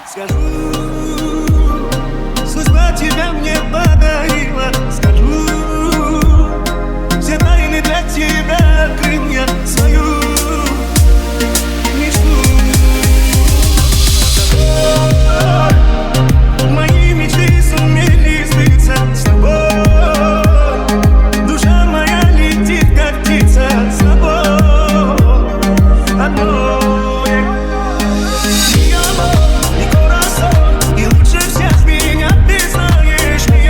Скажу, судьба тебя мне подарила. Скажу, все тайны для тебя открыл я свою мечту. Мои мечты сумели сбыться с тобой. Душа моя летит, как птица, с тобой одной. Ни амор, ни corazón, и лучше всех меня ты знаешь. Ни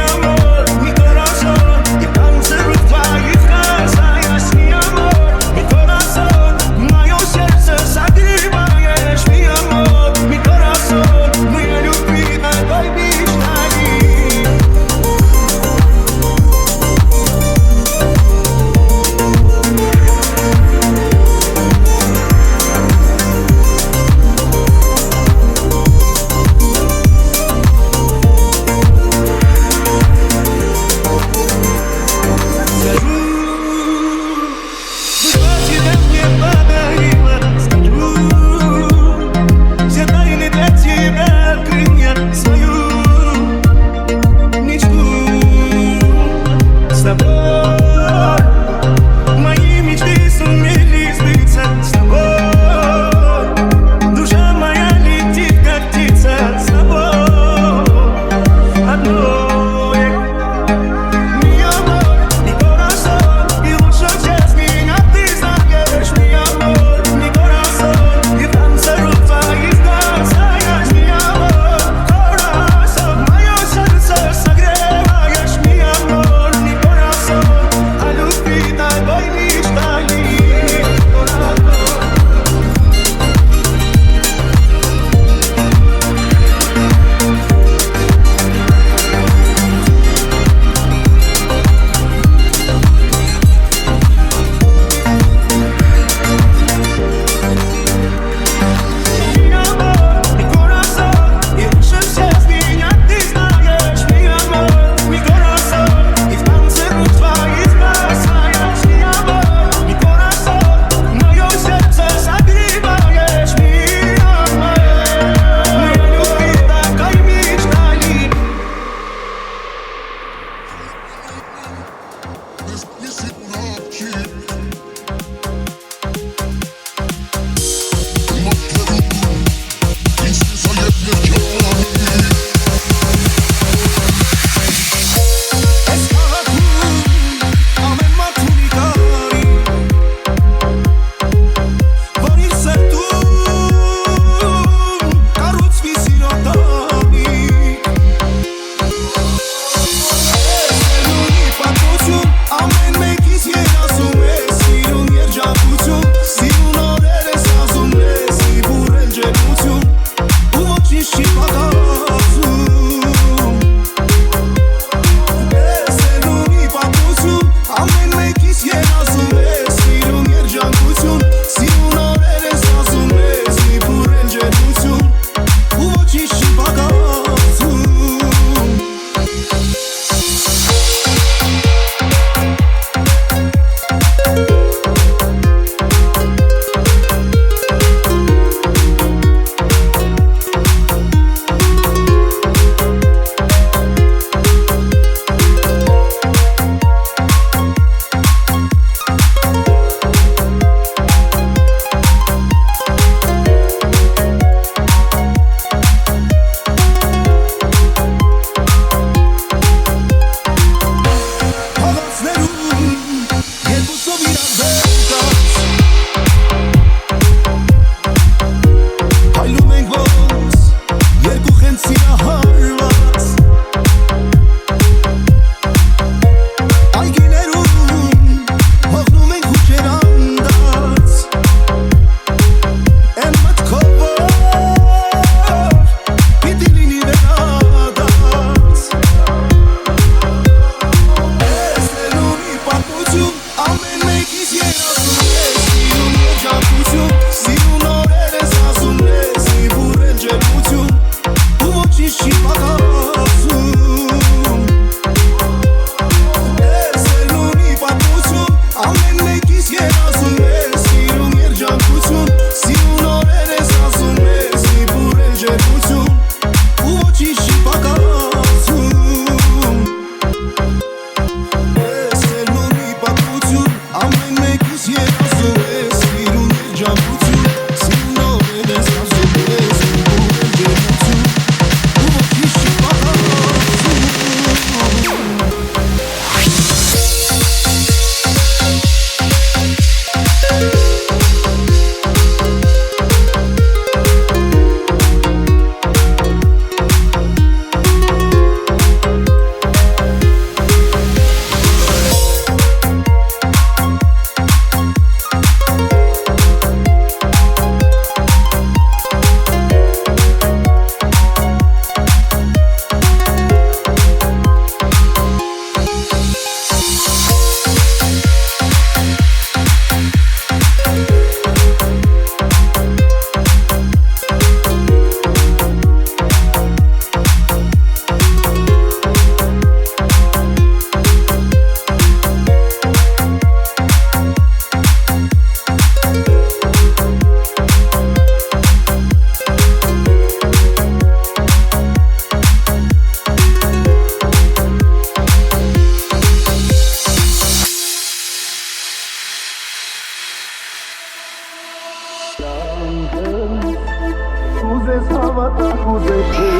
հավատակ ուզեցի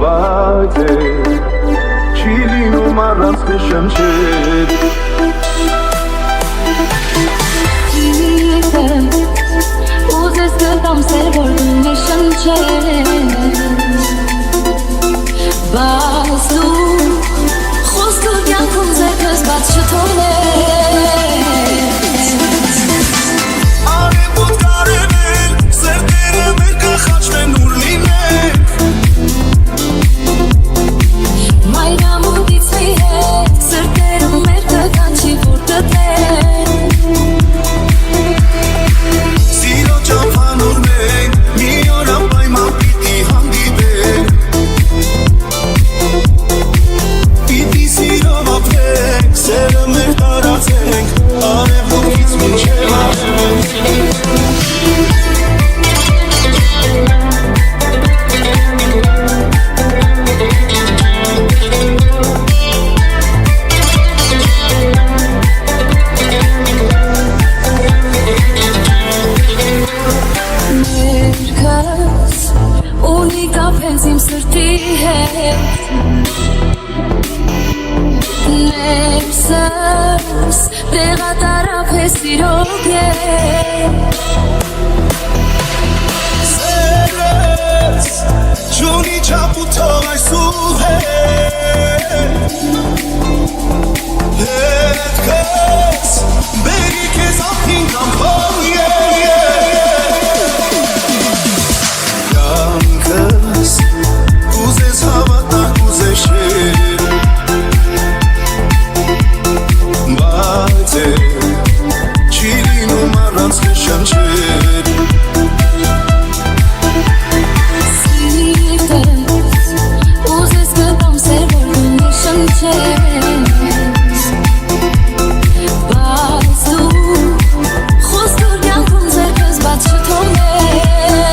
Բայց չի լինում առանց կշնչել Գիտեմ ուզես գտամ սեր որ դու ես շնչել Բայց դու խոսքու կյանքում ձերքս բաց չթողնես Արևոտ կարևել սերտերը մեր կխաչվեն ուր լինենք Մայրամուտից մի հետ սրտերը մեր կկանչի որ գտնեն Սիրո ճամփանուր մենք մի օր անպայման պիտի հանդիպենք Պիտի սիրով ապրենք, սերը մեր տարածենք Արևմուտքից մինչև արևելք Ներքս ունի կապենց իմ սրտի հետ Ներսս տեղատարապ է սիրո կետ Սերս չունի չապ ու թող այս ու հետքս բերի քեզ ափին կամ փող Կյանքս ուզես հավատակ ուզես շեր Բայց չի լինում առանց կշնչել Սիրտս ուզես գտամ սեր որ դու ես շնչես Բայց դու խոսքու կյանքում ձերքս բաց չթողնես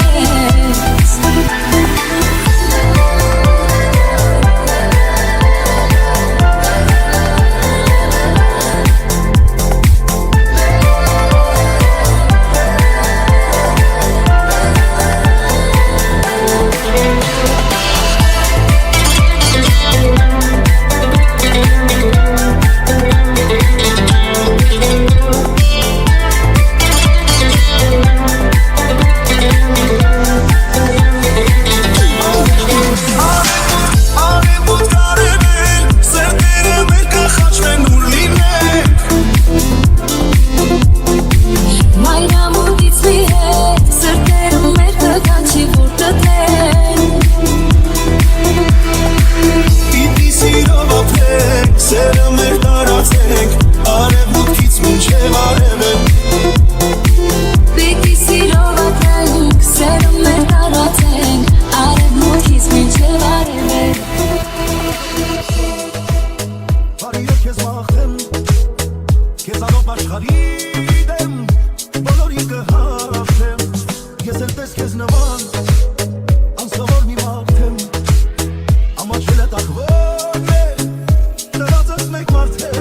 Արևոտ կարևել սերտերը մեր կխաչվեն ուր լինենք Մայրամուտից մի հետ սրտերը մեր կկանչի որ գտնեն Պիտի սիրով ապրենք, սերը մեր տարածենք Արևմուտքից մինչև արևելք Պիտի սիրով ապրենք, սերը մեր տարածենք Արևմուտքից մինչև արևելք Բարի է քեզ մաղթեմ, քեզանով աշխարհի դեմ Բոլորին կհաղթեմ, ես էլ պես քեզ նման Անսովոր մի մաղթեմ, ամաչվել է տախվոր մեր Տրվածս մեկ մարդեր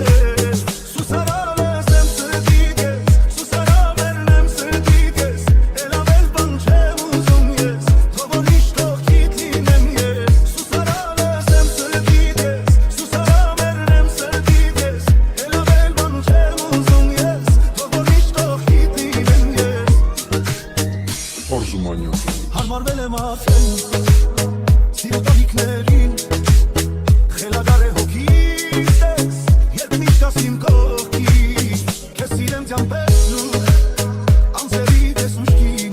Սուսարան ես եմ սրտի կես Սուսարան եմ սրտի կես Էլ ավել բան չեմ ուզում ես Թող որ իշտող քիտ լինեմ ես Սուսարան ես եմ սրտի կես Սուսարան եմ սրտի կես Էլ ավել բան չեմ ուզում ես Թող որ իշտող քիտ լինեմ ես Արզումանյան Հարմարվել եմ ատեն Սիրո տանիքներին Խելագար է հոգիս ես Երբ միշտ ես իմ կողքին Քեզ սիրեմ ձյան պես լուր Անձերի դես ուշքին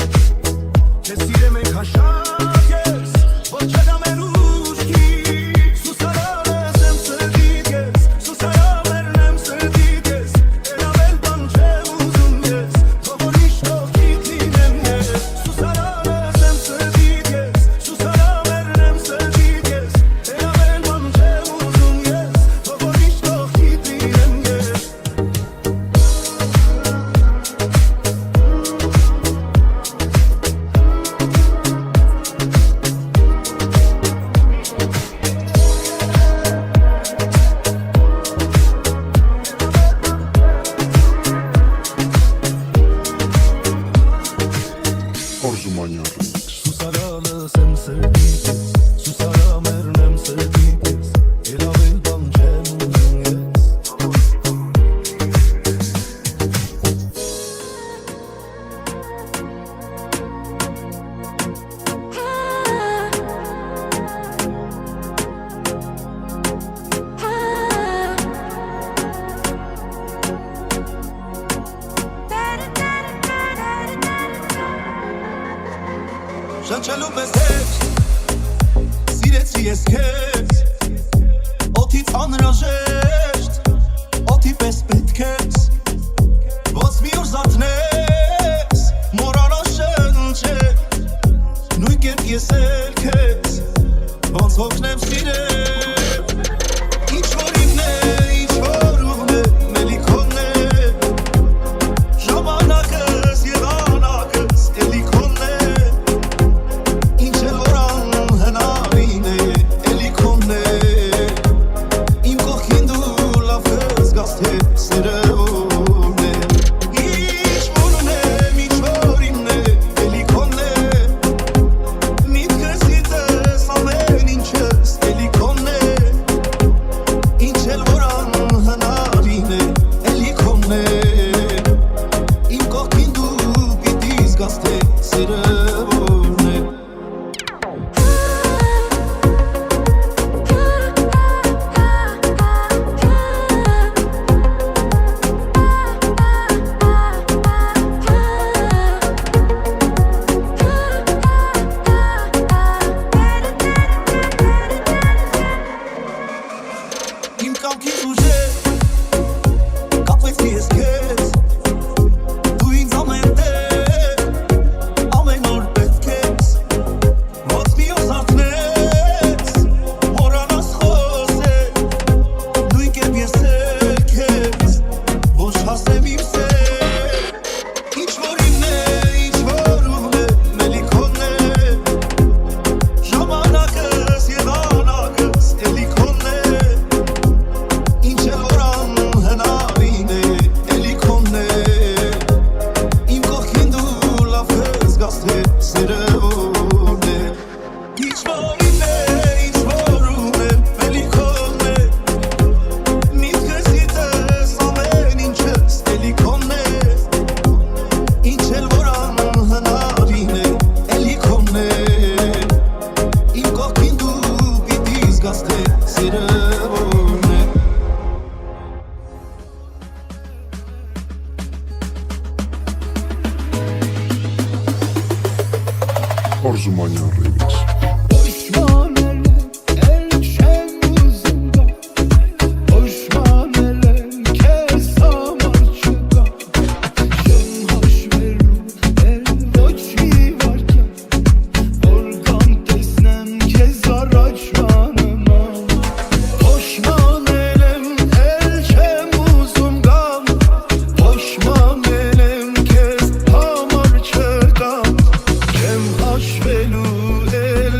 Քեզ սիրեմ ենք հաշակ ես Որ չեդամ են ուշքին Սուսարան ես եմ սրտի կես Սուսարան եմ սրտի կես Էլ ավել բան չեմ ուզում ես Թող որ իշտող քիտ լինեմ ես Սուսարան ես եմ սրտի կես Սուսարան եմ սրտի կես Էլ Arzumanyan Remix. Susarală sem sădite, susara mernem sădite, el avel banche nu Շնչելու մեզ հետ, սիրեցի ես քեզ, օդից անհրաժեշտ, օդի պես պետք ես, ոնց մի օր զարթնես, մոռանալ շնչել, նույն կերպ ես էլ քեզ, ոնց հոգնեմ սիրել, ինչ որ իմն է, ինչ որ ուղն է, մելիքոնն է, ժամանակս և անակս, էլի քոնն է, Arzumanyan Remix. Velu el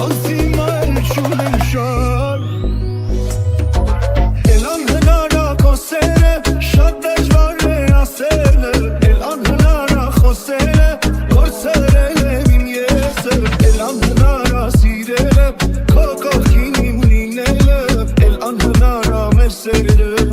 Անցիմա էլ շուն են շար Էլ անհնարա խոսերը Շատ դժվար է ասելը Էլ անհնարա խոսերը Կործրել եմ իմ եսը Էլ անհնարա սիրելը Քո կողքին իմ լինելը Էլ անհնարա մեր սերը